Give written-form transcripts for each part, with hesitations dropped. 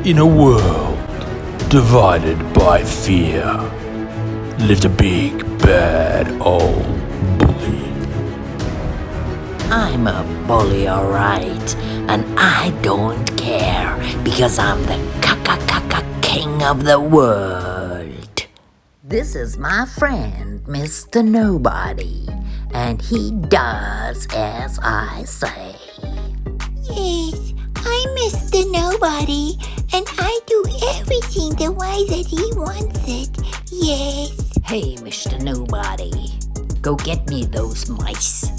In a world divided by fear lived a big, bad old bully. I'm a bully, alright, and I don't care because I'm the king of the world. This is my friend, Mr. Nobody, and he does as I say. Yes, I'm Mr. Nobody, and I do everything the way that he wants it. Yes. Hey, Mr. Nobody, go get me those mice.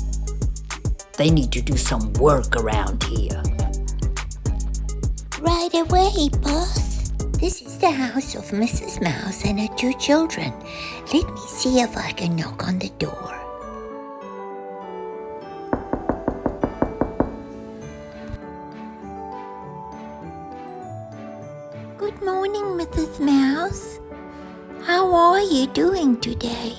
They need to do some work around here. Right away, boss. This is the house of Mrs. Mouse and her 2 children. Let me see if I can knock on the door. Good morning, Mrs. Mouse. How are you doing today?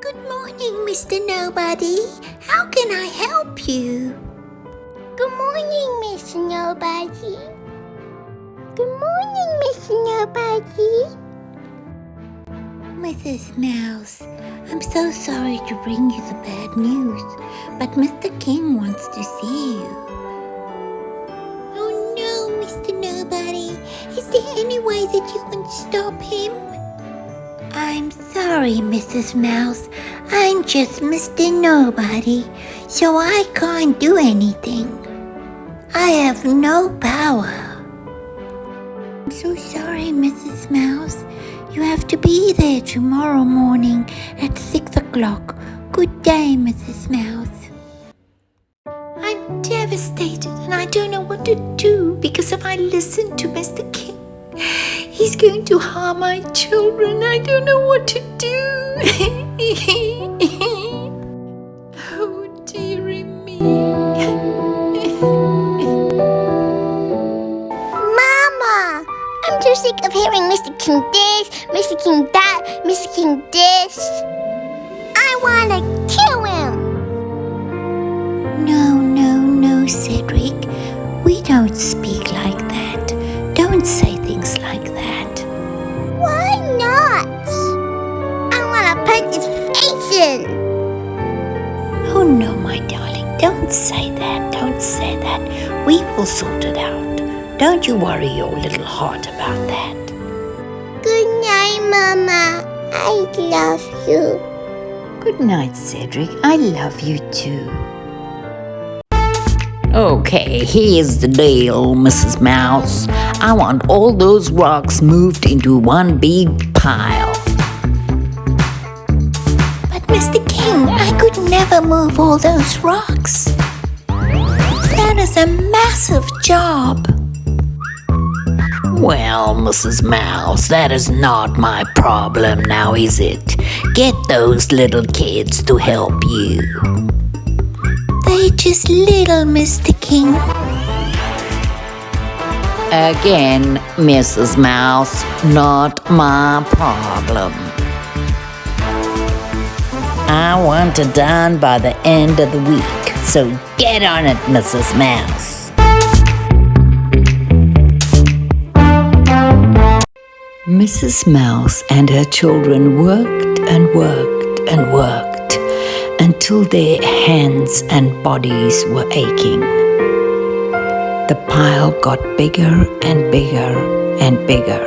Good morning, Mr. Nobody. How can I help you? Good morning, Mr. Nobody. Good morning, Mr. Nobody. Mrs. Mouse, I'm so sorry to bring you the bad news, but Mr. King wants to see you. Oh no, Mr. Nobody. Is there any way that you can stop him? I'm sorry, Mrs. Mouse. I'm just Mr. Nobody, so I can't do anything. I have no power. I'm so sorry, Mrs. Mouse. You have to be there tomorrow morning at 6 o'clock. Good day, Mrs. Mouse. I'm devastated and I don't know what to do because if I listen to Mr. King, he's going to harm my children. I don't know what to do. Oh, dearie me. Mama! I'm too sick of hearing Mr. King this, Mr. King that, Mr. King this. I want to kill him. No, Cedric. We don't speak like that. Don't say things like that. Why not? I want to punch his face in. Oh no, my darling. Don't say that. Don't say that. We will sort it out. Don't you worry your little heart about that. Good night, Mama. I love you. Good night, Cedric. I love you too. Okay, here's the deal, Mrs. Mouse. I want all those rocks moved into one big pile. But Mr. King, I could never move all those rocks. That is a massive job. Well, Mrs. Mouse, that is not my problem now, is it? Get those little kids to help you. They're just little, Mr. King. Again, Mrs. Mouse, not my problem. I want it done by the end of the week, so get on it, Mrs. Mouse. Mrs. Mouse and her children worked and worked and worked until their hands and bodies were aching. The pile got bigger and bigger and bigger.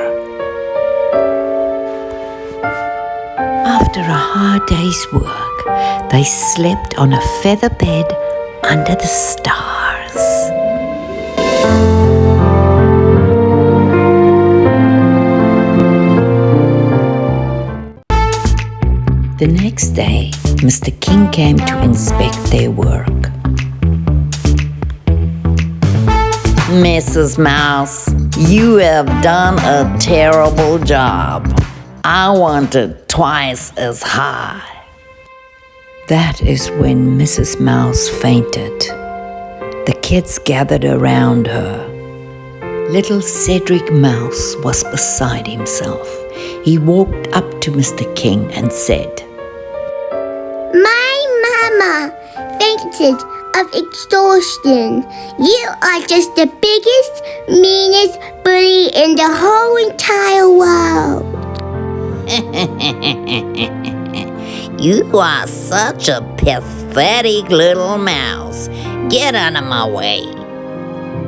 After a hard day's work, they slept on a feather bed under the stars. The next day, Mr. King came to inspect their work. Mrs. Mouse, you have done a terrible job. I want it twice as high. That is when Mrs. Mouse fainted. The kids gathered around her. Little Cedric Mouse was beside himself. He walked up to Mr. King and said, My mama fainted of exhaustion. You are just the biggest, meanest bully in the whole entire world. You are such a pathetic little mouse. Get out of my way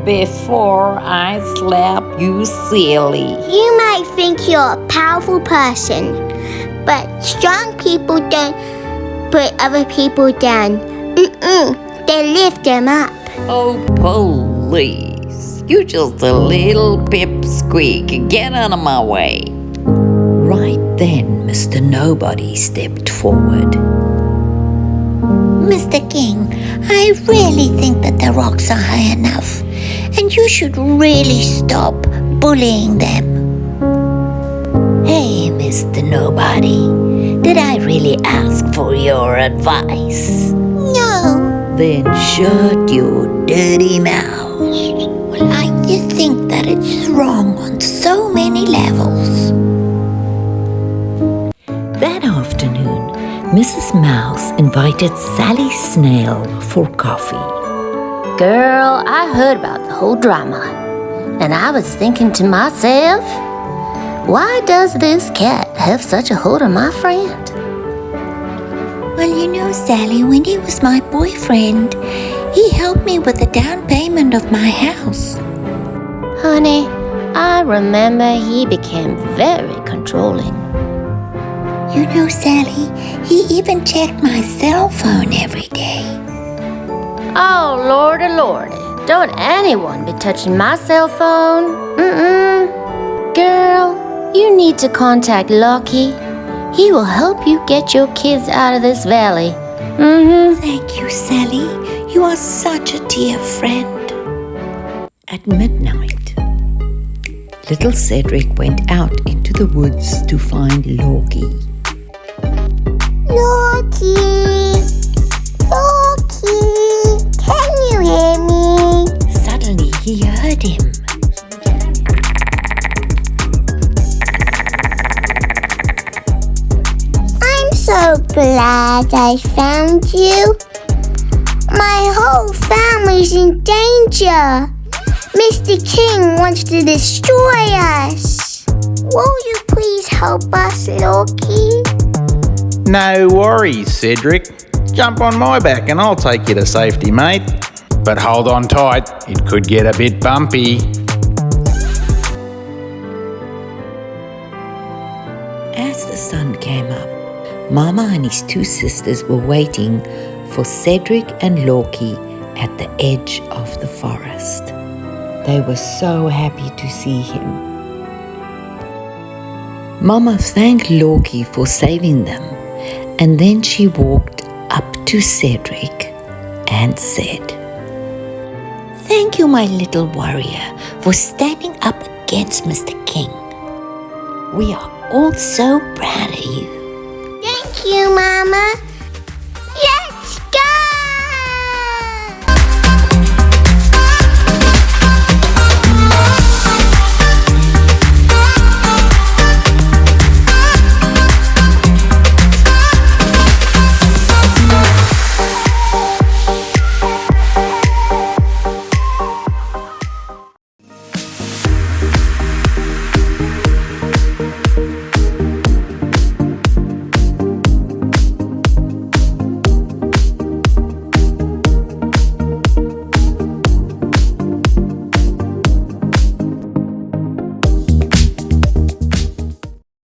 before I slap you silly. You might think you're a powerful person, but strong people don't put other people down. They lift them up. Oh, police. You're just a little pipsqueak. Get out of my way. Right then, Mr. Nobody stepped forward. Mr. King, I really think that the rocks are high enough, and you should really stop bullying them. Hey, Mr. Nobody, did I really ask for your advice? No. Then shut your dirty mouth. Well, I just think that it's wrong on so many levels. That afternoon, Mrs. Mouse invited Sally Snail for coffee. Girl, I heard about the whole drama, and I was thinking to myself, why does this cat have such a hold on my friend? Well, you know, Sally, when he was my boyfriend, he helped me with the down payment of my house. Honey, I remember he became very controlling. You know, Sally, he even checked my cell phone every day. Oh, lordy, lordy, don't anyone be touching my cell phone. Girl, you need to contact Lucky. He will help you get your kids out of this valley. Thank you, Sally. You are such a dear friend. At midnight, little Cedric went out into the woods to find Loki. Loki! Loki! Can you hear me? Suddenly he heard him. I'm so glad I found you. My whole family's in danger. Mr. King wants to destroy us. Will you please help us, Loki? No worries, Cedric. Jump on my back and I'll take you to safety, mate. But hold on tight, it could get a bit bumpy. As the sun came up, Mama and his two sisters were waiting for Cedric and Loki at the edge of the forest. They were so happy to see him. Mama thanked Loki for saving them, and then she walked up to Cedric and said, Thank you, my little warrior, for standing up against Mr. King. We are all so proud of you. Thank you, Mama.